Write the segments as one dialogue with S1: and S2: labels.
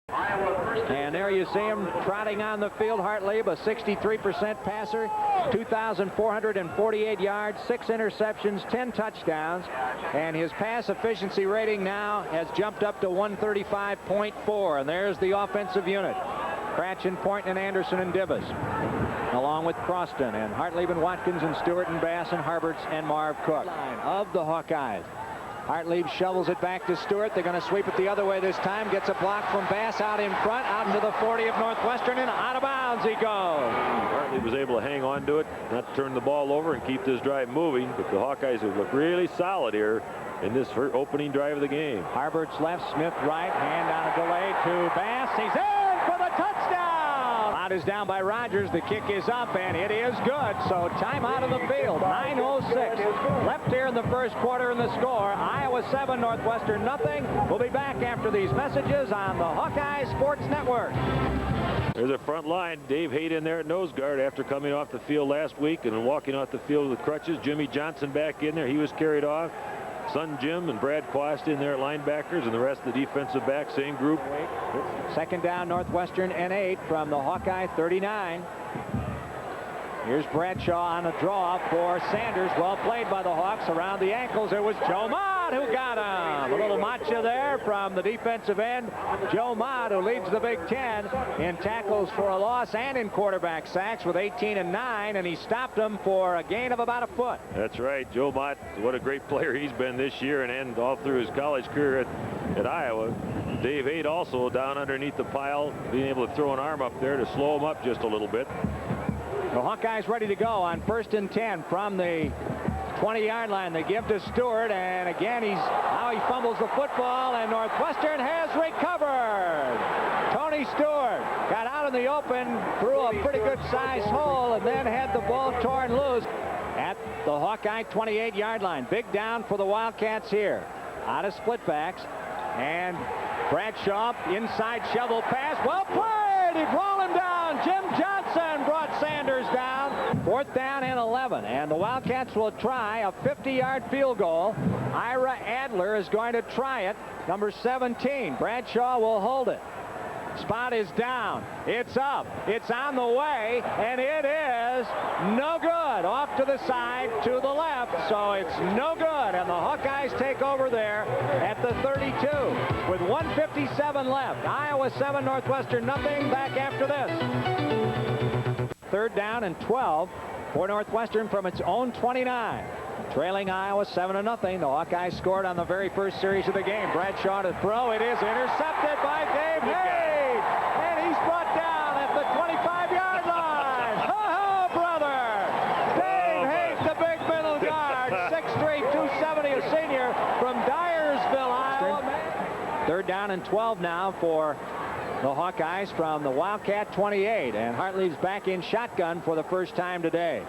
S1: And there you see him trotting on the field. Hartlieb, a 63% passer, 2,448 yards, 6 interceptions, 10 touchdowns, and his pass efficiency rating now has jumped up to 135.4. And there's the offensive unit: Cratchin, Point, and Anderson, and Dibbas, along with Croston and Hartlieb and Watkins and Stewart and Bass and Harberts and Marv Cook. Of the Hawkeyes, Hartlieb shovels it back to Stewart. They're going to sweep it the other way this time. Gets a block from Bass out in front, out into the 40 of Northwestern, and out of bounds he goes.
S2: Hartlieb was able to hang on to it, not turn the ball over, and keep this drive moving. But the Hawkeyes have looked really solid here in this opening drive of the game.
S1: Harberts left, Smith right, hand on a delay to Bass. He's in for the touchdown. Out is down by Rogers. The kick is up, and it is good. So timeout of the field. 9:06 left here in the first quarter, in the score: Iowa 7, Northwestern nothing. We'll be back after these messages on the Hawkeye Sports Network.
S2: There's a front line. Dave Haight in there at nose guard after coming off the field last week and walking off the field with crutches. Jimmy Johnson back in there. He was carried off. Son Jim and Brad Quast in there at linebackers, and the rest of the defensive backs, same group.
S1: Second down, Northwestern and 8 from the Hawkeye 39. Here's Bradshaw on a draw for Sanders. Well played by the Hawks. Around the ankles, it was Joe Mott who got him. A little matcha there from the defensive end, Joe Mott, who leads the Big Ten in tackles for a loss and in quarterback sacks with 18 and 9, and he stopped him for a gain of about a foot.
S2: That's right. Joe Mott, what a great player he's been this year and all through his college career at Iowa. Dave Haight also down underneath the pile, being able to throw an arm up there to slow him up just a little bit.
S1: The Hawkeyes ready to go on 1st and 10 from the 20-yard line. They give to Stewart, and again he fumbles the football, and Northwestern has recovered. Tony Stewart got out in the open, threw a pretty good sized hole, and then had the ball torn loose at the Hawkeye 28-yard line. Big down for the Wildcats here. Out of split backs, and Bradshaw inside shovel pass. Well played. He'd roll him down. Jim Johnson brought Sanders down. 4th down and 11, and the Wildcats will try a 50-yard field goal. Ira Adler is going to try it. Number 17. Bradshaw will hold it. Spot is down. It's up. It's on the way, and it is no good. Off to the side, to the left, so it's no good. And the Hawkeyes take over there at the 32 with 1:57 left. Iowa 7, Northwestern nothing. Back after this. 3rd down and 12 for Northwestern from its own 29. Trailing Iowa 7-0. The Hawkeyes scored on the very first series of the game. Bradshaw to throw. It is intercepted by Dave Haight, and he's brought down at the 25-yard line. Ho-ho, brother! Dave Haight, the big middle guard, 6'3", 270, a senior from Dyersville, Iowa. 3rd down and 12 now for the Hawkeyes from the Wildcat 28, and Hartlieb's back in shotgun for the first time today.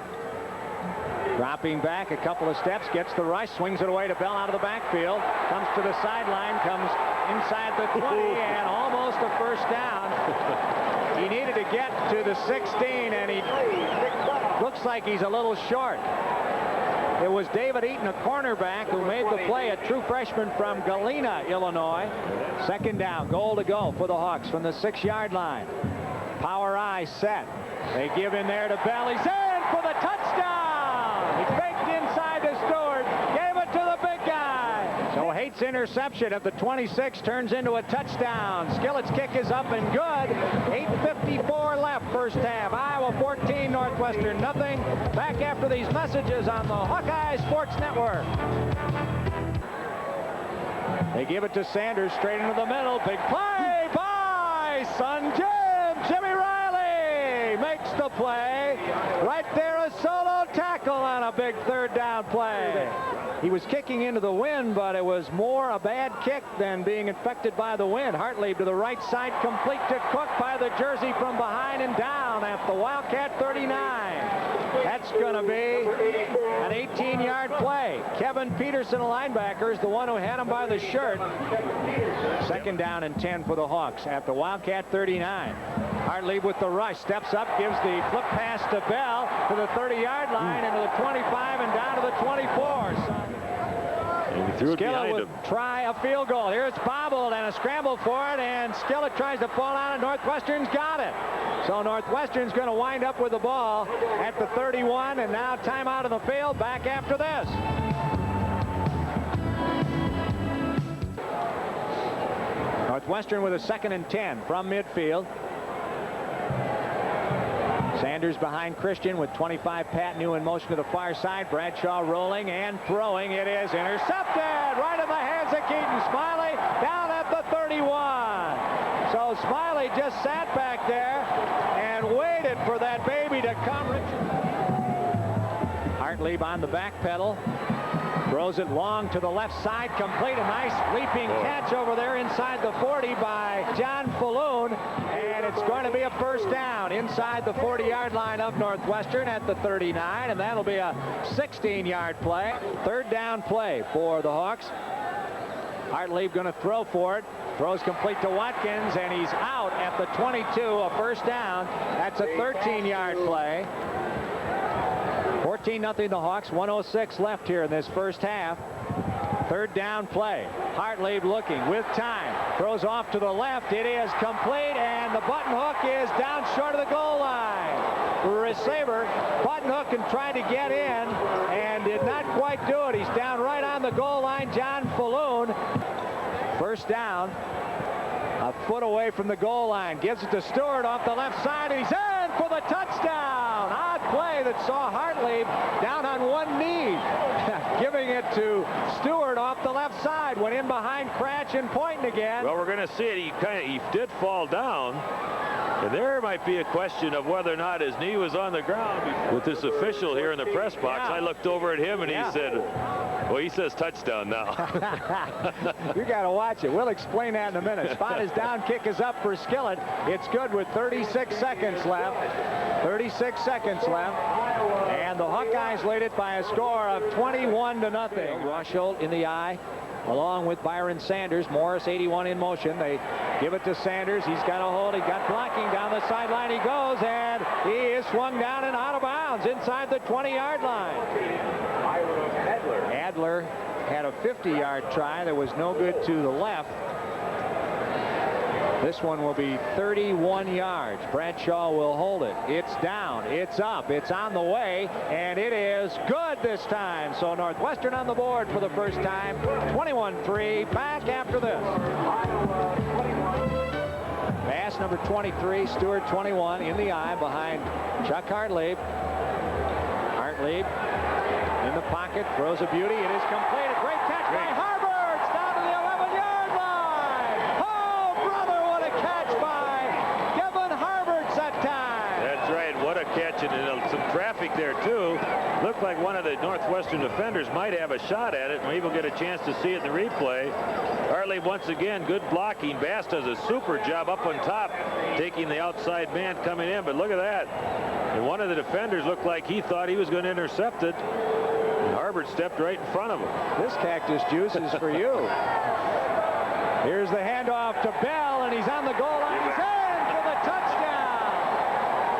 S1: Dropping back a couple of steps, gets the rush, swings it away to Bell out of the backfield, comes to the sideline, comes inside the 20, and almost a first down. He needed to get to the 16, and he looks like he's a little short. It was David Eaton, a cornerback, who made the play, a true freshman from Galena, Illinois. 2nd down, goal to go for the Hawks from the 6-yard line. Power I set. They give in there to Bell. He's in for the touchdown. He faked inside to Stewart, gave it to the big guy. So Haight's interception at the 26 turns into a touchdown. Skillett's kick is up and good. 8:54 left first half. Iowa 14, Northwestern nothing. Back after these messages on the Hawkeye Sports Network. They give it to Sanders straight into the middle. Big play by Son Jim. Jimmy Riley makes the play. Right there, a solo tackle on a big 3rd down play. He was kicking into the wind, but it was more a bad kick than being infected by the wind. Hartlieb to the right side, complete to Cook by the jersey from behind and down at the Wildcat 39. That's going to be an 18-yard play. Kevin Peterson, a linebacker, is the one who had him by the shirt. 2nd down and 10 for the Hawks at the Wildcat 39. Hartlieb with the rush, steps up, gives the flip pass to Bell to the 30-yard line, into the 25 and down to the 24.
S2: And Threw it
S1: Skillett
S2: behind
S1: would
S2: him.
S1: try a field goal. Here it's bobbled and a scramble for it, and Skillett tries to fall out, and Northwestern's got it. So Northwestern's going to wind up with the ball at the 31, and now timeout of the field. Back after this. Northwestern with a 2nd and 10 from midfield. Sanders behind Christian with 25. Pat New in motion to the far side. Bradshaw rolling and throwing. It is intercepted right in the hands of Keaton Smiley down at the 31. So Smiley just sat back there and waited for that baby to come. Hartlieb on the back pedal. Throws it long to the left side, complete. A nice leaping catch over there inside the 40 by John Falloon, and it's going to be a first down inside the 40-yard line of Northwestern at the 39, and that'll be a 16-yard play. 3rd down play for the Hawks. Hartlieb going to throw for it. Throws complete to Watkins, and he's out at the 22, a first down. That's a 13-yard play. 14-0 the Hawks. 1:06 left here in this first half. 3rd down play. Hartlieb looking with time. Throws off to the left. It is complete, and the button hook is down short of the goal line. The receiver button hook and tried to get in and did not quite do it. He's down right on the goal line. John Falloon. First down. A foot away from the goal line. Gives it to Stewart off the left side. He's in for the touchdown. Odd play that saw Hartlieb down on one knee. Giving it to Stewart off the left side. Went in behind Cratch and pointing again.
S2: Well, we're going to see it. He did fall down. And there might be a question of whether or not his knee was on the ground. With this official here in the press box, I looked over at him and he said, well, he says touchdown now.
S1: You got to watch it. We'll explain that in a minute. Spot is down. Kick is up for Skillett. It's good with 36 seconds left. 36 seconds left. And the Hawkeyes lead it by a score of 21-0. Rosholt in the eye, along with Byron Sanders. Morris, 81, in motion. They give it to Sanders. He's got a hold. He got blocking down the sideline. He goes, and he is swung down and out of bounds inside the 20-yard line. Adler had a 50-yard try. There was no good to the left. This one will be 31 yards. Bradshaw will hold it. It's down. It's up. It's on the way. And it is good this time. So Northwestern on the board for the first time. 21-3. Back after this. Pass number 23. Stewart 21 in the eye behind Chuck Hartlieb. Hartlieb in the pocket. Throws a beauty. It is complete. A great catch by Harbert. It's down to the 11-yard line. Oh, brother, what a catch by Kevin Harbert that time.
S2: That's right. What a catch. And some traffic there, too. Looked like one of the Northwestern defenders might have a shot at it. Maybe we'll get a chance to see it in the replay. Hartley, once again, good blocking. Bass does a super job up on top, taking the outside man coming in. But look at that. And one of the defenders looked like he thought he was going to intercept it. And Harbert stepped right in front of him.
S1: This cactus juice is for you. Here's the handoff to Bell, and he's on the goal line. He's in for the touchdown.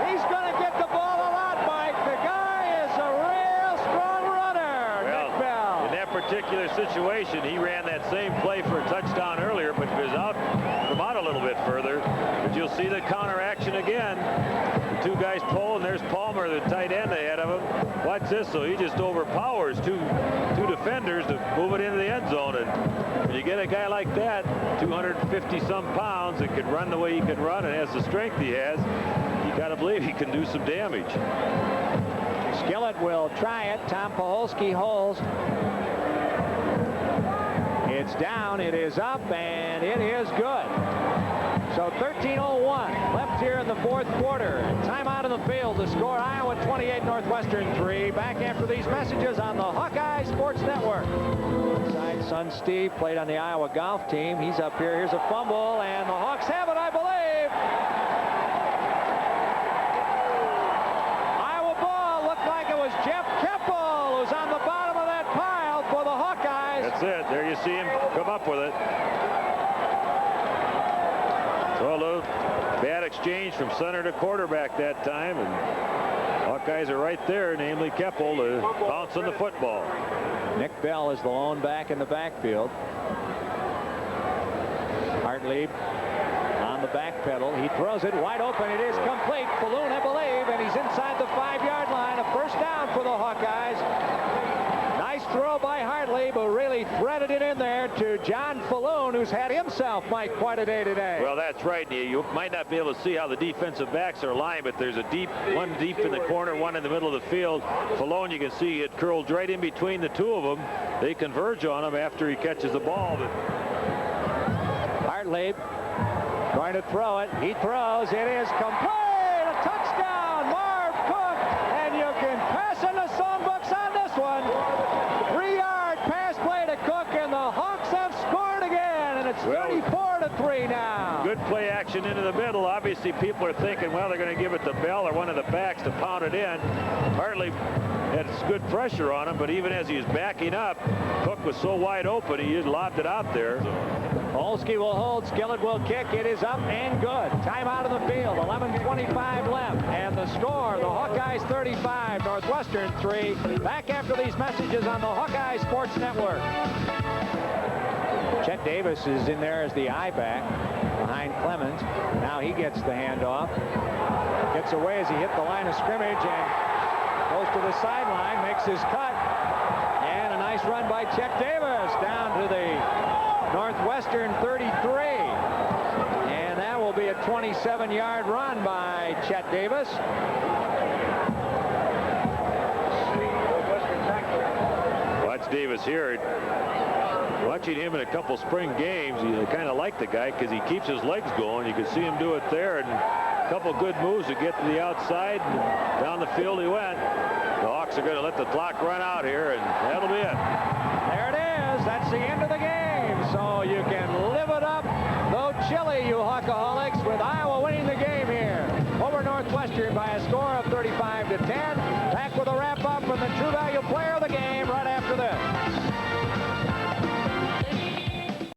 S1: He's going to get the ball a lot, Mike. The guy is a real strong runner, Nick Bell.
S2: In that particular situation, he ran that same play for a touchdown earlier, but was out a little bit further. But you'll see the counter action again. The two guys pull, and there's Palmer, the tight end ahead of him. Watch this, so he just overpowers two defenders to move it into the end zone. And when you get a guy like that, 250-some pounds, that can run the way he can run and has the strength he has, you got to believe he can do some damage.
S1: Skillett will try it. Tom Paholski holds. It's down, it is up, and it is good. So 13:01 left here in the fourth quarter. Timeout in the field. The score, Iowa 28, Northwestern 3. Back after these messages on the Hawkeye Sports Network. Inside son Steve played on the Iowa golf team. He's up here. Here's a fumble, and the Hawks have it, I believe. Iowa ball. Looked like it was Jeff Keppel who's on the bottom of that pile for the Hawkeyes.
S2: That's it. There you see him come up with it. So a little bad exchange from center to quarterback that time, and Hawkeyes are right there, namely Keppel, to bounce on the football.
S1: Nick Bell is the lone back in the backfield. Hartley on the back pedal. He throws it wide open. It is complete. Falloon, I believe, and he's inside the 5-yard line. A first down for the Hawkeyes. Nice throw by Hartley, but really threaded it in there to John Falloon, who's had himself, Mike, quite a day today.
S2: Well, that's right. You might not be able to see how the defensive backs are lined, but there's one deep in the corner, one in the middle of the field. Falloon, you can see it curled right in between the two of them. They converge on him after he catches the ball.
S1: Hartley going to throw it. He throws. It is complete. A touchdown, Marv Cook. And you can pass in the songbooks on this one. 3-yard pass play to Cook, and the Hawks have scored again. And it's 34-3 now.
S2: Good play action into the middle. Obviously, people are thinking, well, they're going to give it to Bell or one of the backs to pound it in. Hartley had good pressure on him, but even as he was backing up, Cook was so wide open, he just lobbed it out there.
S1: Olski will hold. Skillett will kick. It is up and good. Time out of the field. 11:25 left. And the score, the Hawkeyes 35, Northwestern 3. Back after these messages on the Hawkeye Sports Network. Chet Davis is in there as the I-back behind Clemens. Now he gets the handoff. Gets away as he hit the line of scrimmage and goes to the sideline, makes his cut. And a nice run by Chet Davis down to the Northwestern 33. And that will be a 27-yard run by Chet Davis.
S2: Watch Davis here. Watching him in a couple spring games, you kind of like the guy because he keeps his legs going. You can see him do it there, and a couple good moves to get to the outside. And down the field he went. The Hawks are going to let the clock run out here, and that'll be it.
S1: There it is. That's the end of the game. So you can live it up, though chilly, you Hawkaholics, with Iowa winning the game here over Northwestern by a score of 35-10. Back with a wrap-up from the True Value Player of the game right after this.